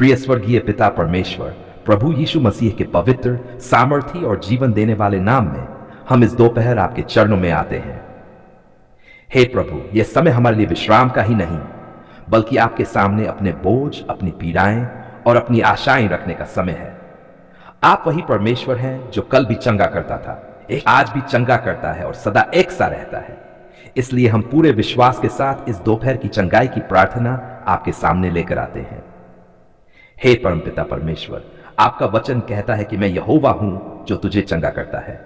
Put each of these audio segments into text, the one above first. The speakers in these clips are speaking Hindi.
प्रिय स्वर्गीय पिता परमेश्वर, प्रभु यीशु मसीह के पवित्र, सामर्थी और जीवन देने वाले नाम में हम इस दोपहर आपके चरणों में आते हैं। हे प्रभु, यह समय हमारे लिए विश्राम का ही नहीं, बल्कि आपके सामने अपने बोझ, अपनी पीड़ाएं और अपनी आशाएं रखने का समय है। आप वही परमेश्वर हैं जो कल भी चंगा करता था, आज भी चंगा करता है और सदा एक सा रहता है। इसलिए हम पूरे विश्वास के साथ इस दोपहर की चंगाई की प्रार्थना आपके सामने लेकर आते हैं। हे परमपिता परमेश्वर, आपका वचन कहता है कि मैं यहोवा हूं जो तुझे चंगा करता है।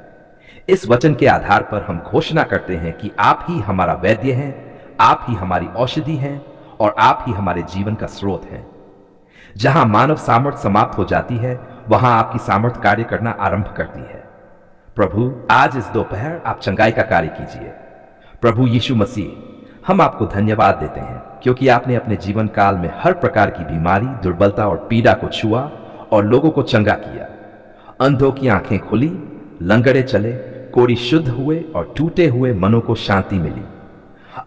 इस वचन के आधार पर हम घोषणा करते हैं कि आप ही हमारा वैद्य हैं, आप ही हमारी औषधि हैं और आप ही हमारे जीवन का स्रोत हैं। जहां मानव सामर्थ्य समाप्त हो जाती है, वहां आपकी सामर्थ्य कार्य करना आरंभ करती है। प्रभु, आज इस दोपहर आप चंगाई का कार्य कीजिए। प्रभु यीशु मसीह, हम आपको धन्यवाद देते हैं क्योंकि आपने अपने जीवन काल में हर प्रकार की बीमारी, दुर्बलता और पीड़ा को छुआ और लोगों को चंगा किया। अंधों की आंखें खुली, लंगड़े चले, कोढ़ी शुद्ध हुए और टूटे हुए मनों को शांति मिली।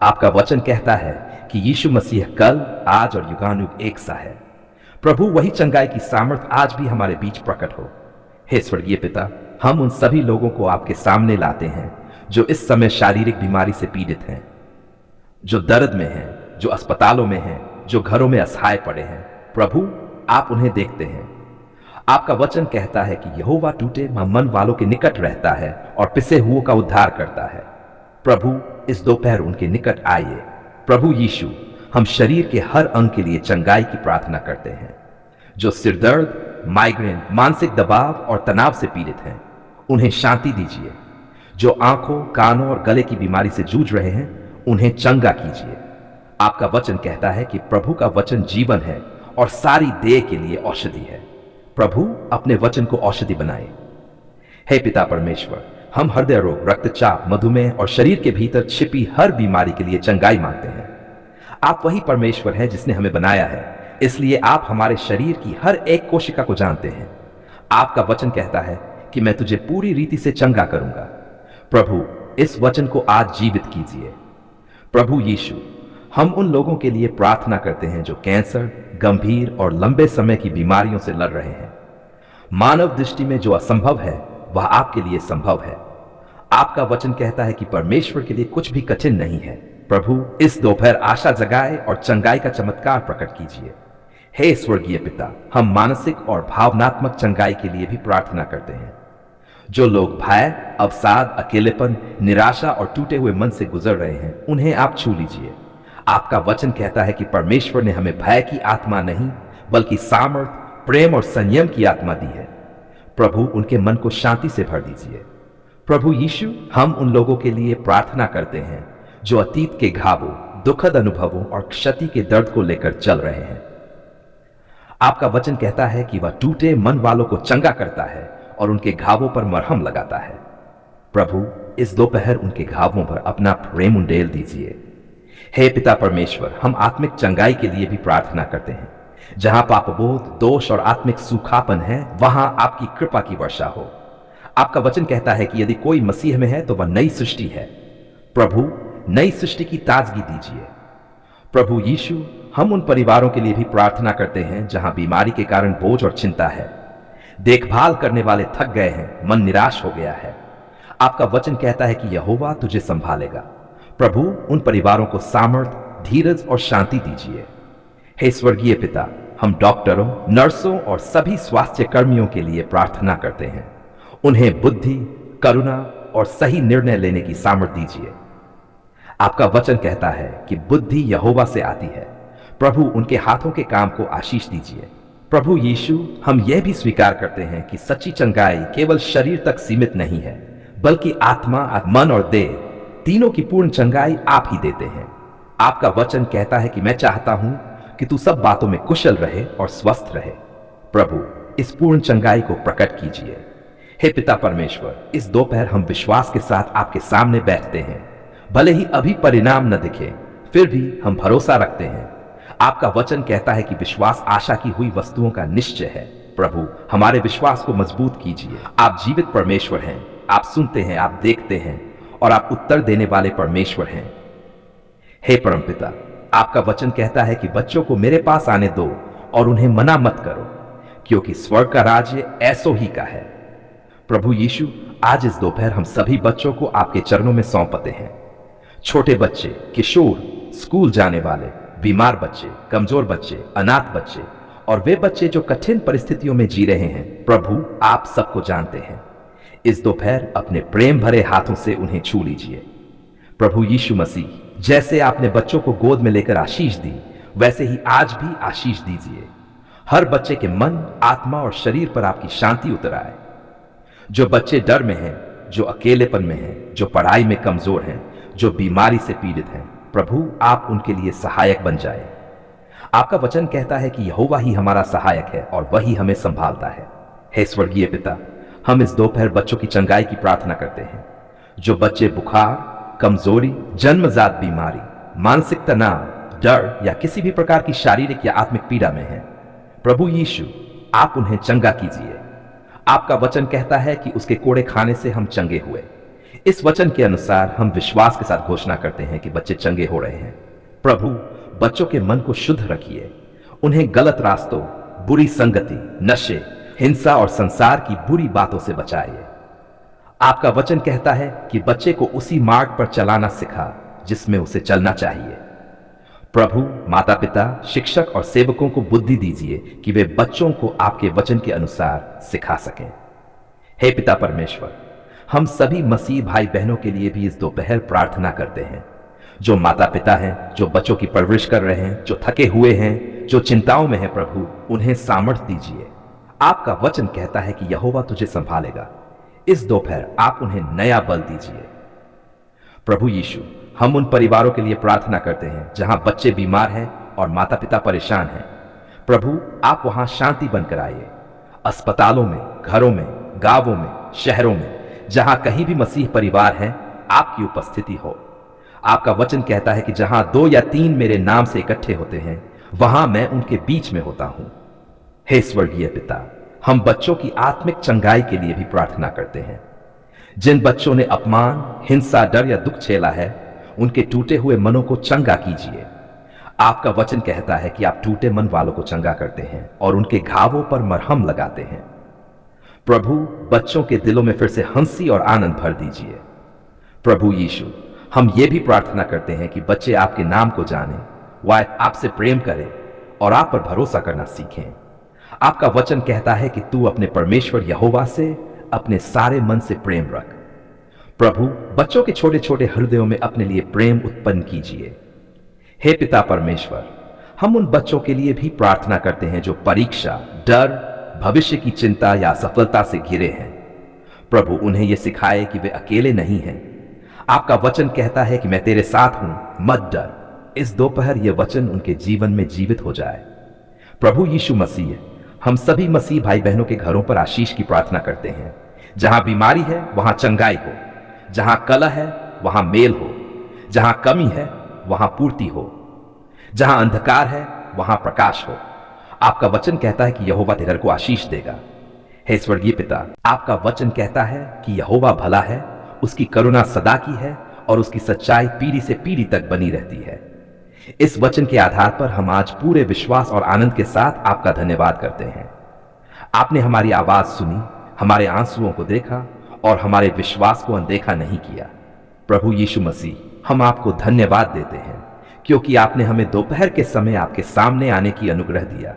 आपका वचन कहता है कि यीशु मसीह कल, आज और युगानुयुग एक सा है। प्रभु, वही चंगाई की सामर्थ आज भी हमारे बीच प्रकट हो। हे स्वर्गीय पिता, हम उन सभी लोगों को आपके सामने लाते हैं जो इस समय शारीरिक बीमारी से पीड़ित हैं, जो दर्द में हैं, जो अस्पतालों में हैं, जो घरों में असहाय पड़े हैं। प्रभु, आप उन्हें देखते हैं। आपका वचन कहता है कि यहोवा टूटे मन वालों के निकट रहता है और पिसे हुओं का उद्धार करता है। प्रभु, इस दोपहर उनके निकट आइए। प्रभु यीशु, हम शरीर के हर अंग के लिए चंगाई की प्रार्थना करते हैं। जो सिरदर्द, माइग्रेन, मानसिक दबाव और तनाव से पीड़ित हैं, उन्हें शांति दीजिए। जो आंखों, कानों और गले की बीमारी से जूझ रहे हैं, उन्हें चंगा कीजिए। आपका वचन कहता है कि प्रभु का वचन जीवन है और सारी देह के लिए औषधि है। प्रभु, अपने वचन को औषधि बनाए। हे पिता परमेश्वर, हम हृदय रोग, रक्तचाप, मधुमेह और शरीर के भीतर छिपी हर बीमारी के लिए चंगाई मांगते हैं। आप वही परमेश्वर हैं जिसने हमें बनाया है, इसलिए आप हमारे शरीर की हर एक कोशिका को जानते हैं। आपका वचन कहता है कि मैं तुझे पूरी रीति से चंगा करूंगा। प्रभु, इस वचन को आज जीवित कीजिए। प्रभु यीशु, हम उन लोगों के लिए प्रार्थना करते हैं जो कैंसर, गंभीर और लंबे समय की बीमारियों से लड़ रहे हैं। मानव दृष्टि में जो असंभव है, वह आपके लिए संभव है। आपका वचन कहता है कि परमेश्वर के लिए कुछ भी कठिन नहीं है। प्रभु, इस दोपहर आशा जगाए और चंगाई का चमत्कार प्रकट कीजिए। हे स्वर्गीय पिता, हम मानसिक और भावनात्मक चंगाई के लिए भी प्रार्थना करते हैं। जो लोग भय, अवसाद, अकेलेपन, निराशा और टूटे हुए मन से गुजर रहे हैं, उन्हें आप छू लीजिए। आपका वचन कहता है कि परमेश्वर ने हमें भय की आत्मा नहीं, बल्कि सामर्थ, प्रेम और संयम की आत्मा दी है। प्रभु, उनके मन को शांति से भर दीजिए। प्रभु यीशु, हम उन लोगों के लिए प्रार्थना करते हैं जो अतीत के घावों, दुखद अनुभवों और क्षति के दर्द को लेकर चल रहे हैं। आपका वचन कहता है कि वह टूटे मन वालों को चंगा करता है और उनके घावों पर मरहम लगाता है। प्रभु, इस दोपहर उनके घावों पर अपना प्रेम उंडेल दीजिए। हे पिता परमेश्वर, हम आत्मिक चंगाई के लिए भी प्रार्थना करते हैं। जहां पापबोध, दोष और आत्मिक सूखापन है, वहां आपकी कृपा की वर्षा हो। आपका वचन कहता है कि यदि कोई मसीह में है तो वह नई सृष्टि है। प्रभु, नई सृष्टि की ताजगी दीजिए। प्रभु यीशु, हम उन परिवारों के लिए भी प्रार्थना करते हैं जहां बीमारी के कारण बोझ और चिंता है। देखभाल करने वाले थक गए हैं, मन निराश हो गया है। आपका वचन कहता है कि यहोवा तुझे संभालेगा। प्रभु, उन परिवारों को सामर्थ, धीरज और शांति दीजिए। हे स्वर्गीय पिता, हम डॉक्टरों, नर्सों और सभी स्वास्थ्य कर्मियों के लिए प्रार्थना करते हैं। उन्हें बुद्धि, करुणा और सही निर्णय लेने की सामर्थ दीजिए। आपका वचन कहता है कि बुद्धि यहोवा से आती है। प्रभु, उनके हाथों के काम को आशीष दीजिए। प्रभु यीशु, हम यह भी स्वीकार करते हैं कि सच्ची चंगाई केवल शरीर तक सीमित नहीं है, बल्कि आत्मा, मन और देह तीनों की पूर्ण चंगाई आप ही देते हैं। आपका वचन कहता है कि मैं चाहता हूं कि तू सब बातों में कुशल रहे और स्वस्थ रहे। प्रभु, इस पूर्ण चंगाई को प्रकट कीजिए। हे पिता परमेश्वर, इस दोपहर हम विश्वास के साथ आपके सामने बैठते हैं। भले ही अभी परिणाम न दिखे, फिर भी हम भरोसा रखते हैं। आपका वचन कहता है कि विश्वास आशा की हुई वस्तुओं का निश्चय है। प्रभु, हमारे विश्वास को मजबूत कीजिए। आप जीवित परमेश्वर हैं। आप सुनते हैं, आप देखते हैं और आप उत्तर देने वाले परमेश्वर हैं। हे परमपिता, आपका वचन कहता है कि बच्चों को मेरे पास आने दो और उन्हें मना मत करो, क्योंकि स्वर्ग का राज्य ऐसो ही का है। प्रभु यीशु, आज इस दोपहर हम सभी बच्चों को आपके चरणों में सौंपते हैं। छोटे बच्चे, किशोर, स्कूल जाने वाले, बीमार बच्चे, कमजोर बच्चे, अनाथ बच्चे और वे बच्चे जो कठिन परिस्थितियों में जी रहे हैं, प्रभु आप सबको जानते हैं। इस दोपहर अपने प्रेम भरे हाथों से उन्हें छू लीजिए। प्रभु यीशु मसीह, जैसे आपने बच्चों को गोद में लेकर आशीष दी, वैसे ही आज भी आशीष दीजिए। हर बच्चे के मन, आत्मा और शरीर पर आपकी शांति उतर आए। जो बच्चे डर में हैं, जो अकेलेपन में हैं, जो पढ़ाई में कमजोर हैं, जो बीमारी से पीड़ित हैं, प्रभु आप उनके लिए सहायक बन जाए। आपका वचन कहता है कि यहोवा ही हमारा सहायक है और वही हमें संभालता है। हे स्वर्गीय पिता, हम इस दोपहर बच्चों की चंगाई की प्रार्थना करते हैं। जो बच्चे बुखार, कमजोरी, जन्मजात बीमारी, मानसिक तनाव, डर या किसी भी प्रकार की शारीरिक या आत्मिक पीड़ा में हैं, प्रभु यीशु आप उन्हें चंगा कीजिए। आपका वचन कहता है कि उसके कोड़े खाने से हम चंगे हुए। इस वचन के अनुसार हम विश्वास के साथ घोषणा करते हैं कि बच्चे चंगे हो रहे हैं। प्रभु बच्चों के मन को शुद्ध रखिए, उन्हें गलत रास्तों, बुरी संगति, नशे, हिंसा और संसार की बुरी बातों से बचाइए। आपका वचन कहता है कि बच्चे को उसी मार्ग पर चलाना सिखा जिसमें उसे चलना चाहिए। प्रभु माता पिता, शिक्षक और सेवकों को बुद्धि दीजिए कि वे बच्चों को आपके वचन के अनुसार सिखा सकें। हे पिता परमेश्वर, हम सभी मसीह भाई बहनों के लिए भी इस दोपहर प्रार्थना करते हैं। जो माता पिता हैं, जो बच्चों की परवरिश कर रहे हैं, जो थके हुए हैं, जो चिंताओं में हैं, प्रभु उन्हें सामर्थ दीजिए। आपका वचन कहता है कि यहोवा तुझे संभालेगा। इस दोपहर आप उन्हें नया बल दीजिए। प्रभु यीशु, हम उन परिवारों के लिए प्रार्थना करते हैं जहां बच्चे बीमार हैं और माता पिता परेशान हैं। प्रभु आप वहां शांति बनकर आइए। अस्पतालों में, घरों में, गांवों में, शहरों में, जहां कहीं भी मसीह परिवार है, आपकी उपस्थिति हो। आपका वचन कहता है कि जहां 2 या 3 मेरे नाम से इकट्ठे होते हैं, वहां मैं उनके बीच में होता हूं। हे स्वर्गीय पिता, हम बच्चों की आत्मिक चंगाई के लिए भी प्रार्थना करते हैं। जिन बच्चों ने अपमान, हिंसा, डर या दुख झेला है, उनके टूटे हुए मनों को चंगा कीजिए। आपका वचन कहता है कि आप टूटे मन वालों को चंगा करते हैं और उनके घावों पर मरहम लगाते हैं। प्रभु बच्चों के दिलों में फिर से हंसी और आनंद भर दीजिए। प्रभु यीशु, हम ये भी प्रार्थना करते हैं कि बच्चे आपके नाम को जानें, वह आपसे प्रेम करें और आप पर भरोसा करना सीखें। आपका वचन कहता है कि तू अपने परमेश्वर यहोवा से अपने सारे मन से प्रेम रख। प्रभु बच्चों के छोटे छोटे हृदयों में अपने लिए प्रेम उत्पन्न कीजिए। हे पिता परमेश्वर, हम उन बच्चों के लिए भी प्रार्थना करते हैं जो परीक्षा, डर, भविष्य की चिंता या सफलता से घिरे हैं। प्रभु उन्हें यह सिखाए कि वे अकेले नहीं हैं। आपका वचन कहता है कि मैं तेरे साथ हूं, मत डर। इस दोपहर यह वचन उनके जीवन में जीवित हो जाए। प्रभु यीशु मसीह, हम सभी मसीह भाई बहनों के घरों पर आशीष की प्रार्थना करते हैं। जहां बीमारी है वहां चंगाई हो, जहां कलह है वहां मेल हो, जहां कमी है वहां पूर्ति हो, जहां अंधकार है वहां प्रकाश हो। आपका वचन कहता है कि यहोवा तेरे घर को आशीष देगा। हे स्वर्गीय पिता, आपका वचन कहता है कि यहोवा भला है, उसकी करुणा सदा की है और उसकी सच्चाई पीढ़ी से पीढ़ी तक बनी रहती है। इस वचन के आधार पर हम आज पूरे विश्वास और आनंद के साथ आपका धन्यवाद करते हैं। आपने हमारी आवाज सुनी, हमारे आंसुओं को देखा और हमारे विश्वास को अनदेखा नहीं किया। प्रभु यीशु मसीह, हम आपको धन्यवाद देते हैं क्योंकि आपने हमें दोपहर के समय आपके सामने आने की अनुग्रह दिया।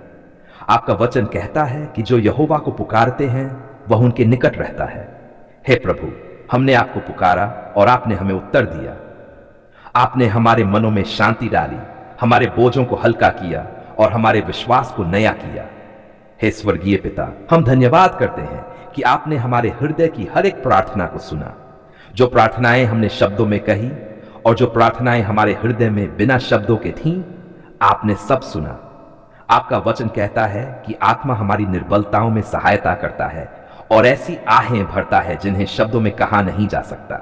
आपका वचन कहता है कि जो यहोवा को पुकारते हैं वह उनके निकट रहता है। हे प्रभु, हमने आपको पुकारा और आपने हमें उत्तर दिया। आपने हमारे मनों में शांति डाली, हमारे बोझों को हल्का किया और हमारे विश्वास को नया किया। हे स्वर्गीय पिता, हम धन्यवाद करते हैं कि आपने हमारे हृदय की हर एक प्रार्थना को सुना। जो प्रार्थनाएं हमने शब्दों में कही और जो प्रार्थनाएं हमारे हृदय में बिना शब्दों के थीं, आपने सब सुना। आपका वचन कहता है कि आत्मा हमारी निर्बलताओं में सहायता करता है और ऐसी आहें भरता है जिन्हें शब्दों में कहा नहीं जा सकता।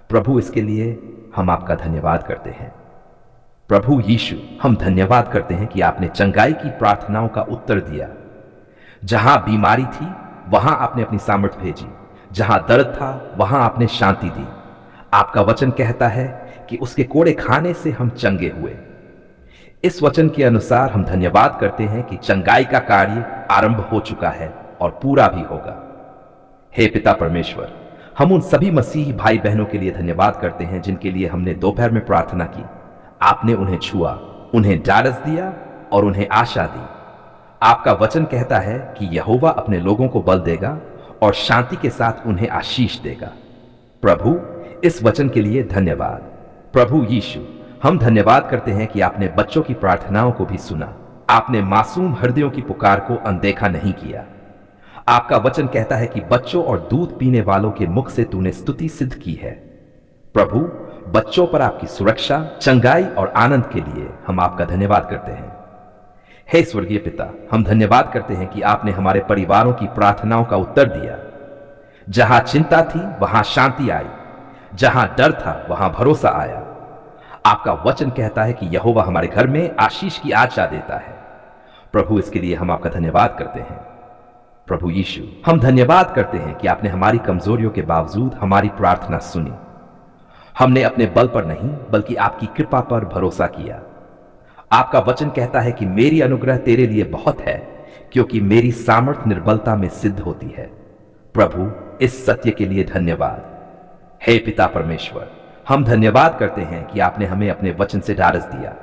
प्रभु, इसके लिए हम आपका धन्यवाद करते हैं। प्रभु यीशु, हम धन्यवाद करते हैं कि आपने चंगाई की प्रार्थनाओं का उत्तर दिया। जहां बीमारी थी वहां आपने अपनी सामर्थ भेजी, जहां दर्द था वहां आपने शांति दी। आपका वचन कहता है कि उसके कोड़े खाने से हम चंगे हुए। इस वचन के अनुसार हम धन्यवाद करते हैं कि चंगाई का कार्य आरंभ हो चुका है और पूरा भी होगा। हे पिता परमेश्वर, हम उन सभी मसीही भाई बहनों के लिए धन्यवाद करते हैं जिनके लिए हमने दोपहर में प्रार्थना की। आपने उन्हें छुआ, उन्हें ढाढ़स दिया और उन्हें आशा दी। आपका वचन कहता है कि यहोवा अपने लोगों को बल देगा और शांति के साथ उन्हें आशीष देगा। प्रभु, इस वचन के लिए धन्यवाद। प्रभु यीशु, हम धन्यवाद करते हैं कि आपने बच्चों की प्रार्थनाओं को भी सुना। आपने मासूम हृदयों की पुकार को अनदेखा नहीं किया। आपका वचन कहता है कि बच्चों और दूध पीने वालों के मुख से तूने स्तुति सिद्ध की है। प्रभु, बच्चों पर आपकी सुरक्षा, चंगाई और आनंद के लिए हम आपका धन्यवाद करते हैं। हे स्वर्गीय पिता, हम धन्यवाद करते हैं कि आपने हमारे परिवारों की प्रार्थनाओं का उत्तर दिया। जहां चिंता थी वहां शांति आई, जहां डर था वहां भरोसा आया। आपका वचन कहता है कि यहोवा हमारे घर में आशीष की आशा देता है। प्रभु, इसके लिए हम आपका धन्यवाद करते हैं। प्रभु यीशु, हम धन्यवाद करते हैं कि आपने हमारी कमजोरियों के बावजूद हमारी प्रार्थना सुनी। हमने अपने बल पर नहीं बल्कि आपकी कृपा पर भरोसा किया। आपका वचन कहता है कि मेरी अनुग्रह तेरे लिए बहुत है, क्योंकि मेरी सामर्थ निर्बलता में सिद्ध होती है। प्रभु, इस सत्य के लिए धन्यवाद। हे पिता परमेश्वर, हम धन्यवाद करते हैं कि आपने हमें अपने वचन से ढाढ़स दिया।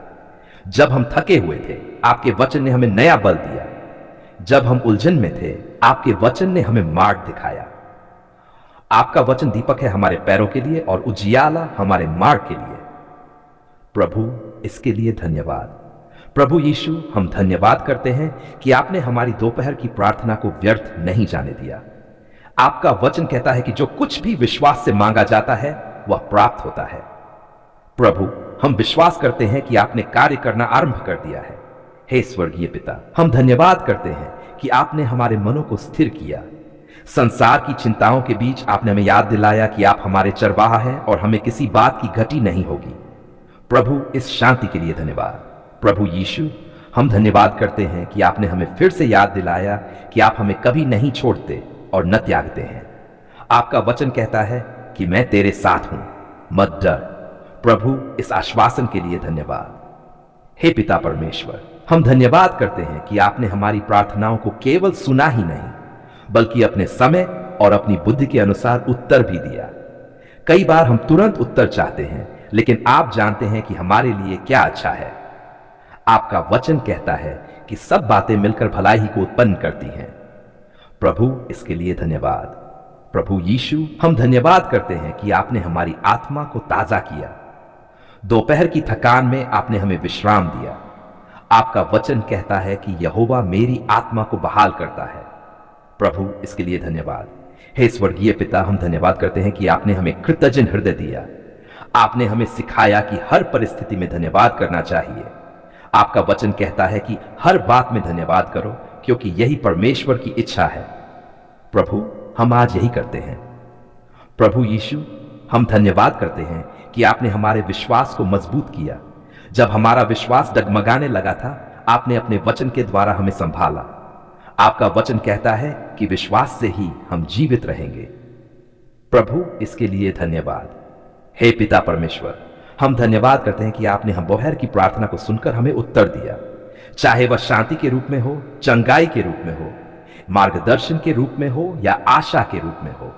जब हम थके हुए थे, आपके वचन ने हमें नया बल दिया। जब हम उलझन में थे, आपके वचन ने हमें मार्ग दिखाया। आपका वचन दीपक है हमारे पैरों के लिए और उजियाला हमारे मार्ग के लिए। प्रभु, इसके लिए धन्यवाद। प्रभु यीशु, हम धन्यवाद करते हैं कि आपने हमारी दोपहर की प्रार्थना को व्यर्थ नहीं जाने दिया। आपका वचन कहता है कि जो कुछ भी विश्वास से मांगा जाता है वह प्राप्त होता है। प्रभु, हम विश्वास करते हैं कि आपने कार्य करना आरंभ कर दिया है। हे स्वर्गीय पिता, हम धन्यवाद करते हैं कि आपने हमारे मनों को स्थिर किया। संसार की चिंताओं के बीच आपने हमें याद दिलाया कि आप हमारे चरवाहा हैं और हमें किसी बात की घटी नहीं होगी। प्रभु, इस शांति के लिए धन्यवाद। प्रभु यीशु, हम धन्यवाद करते हैं कि आपने हमें फिर से याद दिलाया कि आप हमें कभी नहीं छोड़ते और न त्यागते हैं। आपका वचन कहता है कि मैं तेरे साथ हूं, मत डर। प्रभु, इस आश्वासन के लिए धन्यवाद। हे पिता परमेश्वर, हम धन्यवाद करते हैं कि आपने हमारी प्रार्थनाओं को केवल सुना ही नहीं बल्कि अपने समय और अपनी बुद्धि के अनुसार उत्तर भी दिया। कई बार हम तुरंत उत्तर चाहते हैं, लेकिन आप जानते हैं कि हमारे लिए क्या अच्छा है। आपका वचन कहता है कि सब बातें मिलकर भलाई ही को उत्पन्न करती हैं। प्रभु, इसके लिए धन्यवाद। प्रभु यीशु, हम धन्यवाद करते हैं कि आपने हमारी आत्मा को ताजा किया। दोपहर की थकान में आपने हमें विश्राम दिया। आपका वचन कहता है कि यहोवा मेरी आत्मा को बहाल करता है। प्रभु, इसके लिए धन्यवाद। हे स्वर्गीय पिता, हम धन्यवाद करते हैं कि आपने हमें कृतज्ञ हृदय दिया। आपने हमें सिखाया कि हर परिस्थिति में धन्यवाद करना चाहिए। आपका वचन कहता है कि हर बात में धन्यवाद करो, क्योंकि यही परमेश्वर की इच्छा है। प्रभु, हम आज यही करते हैं। प्रभु यीशु, हम धन्यवाद करते हैं कि आपने हमारे विश्वास को मजबूत किया। जब हमारा विश्वास डगमगाने लगा था, आपने अपने वचन के द्वारा हमें संभाला। आपका वचन कहता है कि विश्वास से ही हम जीवित रहेंगे। प्रभु, इसके लिए धन्यवाद। हे पिता परमेश्वर, हम धन्यवाद करते हैं कि आपने हम दोपहर की प्रार्थना को सुनकर हमें उत्तर दिया, चाहे वह शांति के रूप में हो, चंगाई के रूप में हो, मार्गदर्शन के रूप में हो या आशा के रूप में हो।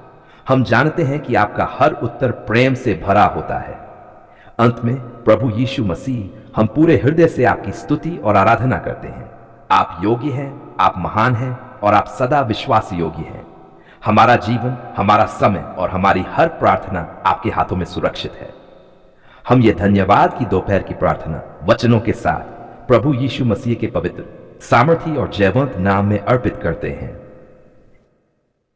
हम जानते हैं कि आपका हर उत्तर प्रेम से भरा होता है। अंत में प्रभु यीशु मसीह, हम पूरे हृदय से आपकी स्तुति और आराधना करते हैं। आप योग्य हैं, आप महान हैं और आप सदा विश्वास योग्य हैं। हमारा जीवन, हमारा समय और हमारी हर प्रार्थना आपके हाथों में सुरक्षित है। हम ये धन्यवाद की दोपहर की प्रार्थना वचनों के साथ प्रभु यीशु मसीह के पवित्र, सामर्थी और जयवंत नाम में अर्पित करते हैं।